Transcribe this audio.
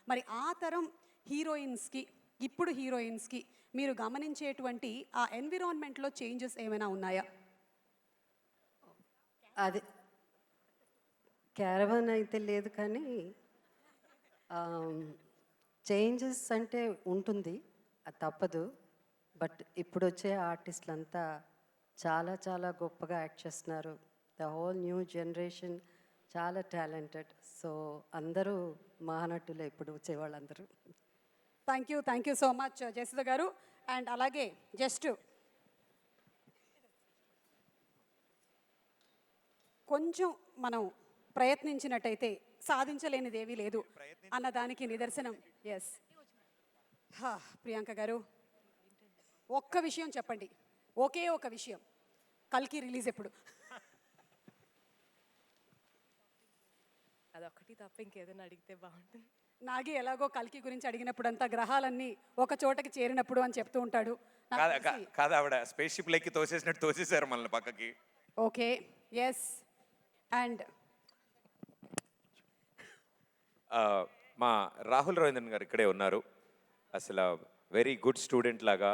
మరి ఆ తరం హీరోయిన్స్కి ఇప్పుడు హీరోయిన్స్కి మీరు గమనించేటువంటి ఆ ఎన్విరాన్మెంట్లో చేంజెస్ ఏమైనా ఉన్నాయా? అది క్యారవాన్ అయితే లేదు కానీ చేంజెస్ అంటే ఉంటుంది, అది తప్పదు. బట్ ఇప్పుడు వచ్చే ఆర్టిస్టులంతా చాలా చాలా గొప్పగా యాక్ట్ చేస్తున్నారు. ద హోల్ న్యూ జనరేషన్ చాలా టాలెంటెడ్. సో అందరూ మహానటులే ఇప్పుడు వచ్చేవాళ్ళందరూ. Thank you so much Jayasudha గారు. అండ్ అలాగే జస్ట్ కొంచెం మనం ప్రయత్నించినట్టయితే సాధించలేనిది ఏమీ లేదు అన్నదానికి నిదర్శనం. ఎస్, ప్రియాంక గారు ఒక్క విషయం చెప్పండి, ఒకే ఒక విషయం, కల్కి రిలీజ్ ఎప్పుడు? అదొక్కటి తప్ప ఇంకేదైనా అడిగితే బాగుంటుంది. నాగి ఎలాగో కల్కి గురించి అడిగినప్పుడంతా గ్రహాలన్నీ ఒక చోటకి చేరినప్పుడు అని చెప్తూ ఉంటాడు. కాదు, ఆవిడ స్పేస్ షిప్ లెక్కి తోసేసినట్టు తోసేశారు మనల్ని పక్కకి. Okay, yes. అండ్ మా రాహుల్ రవీంద్రన్ గారు ఇక్కడే ఉన్నారు. అసలు వెరీ గుడ్ స్టూడెంట్ లాగా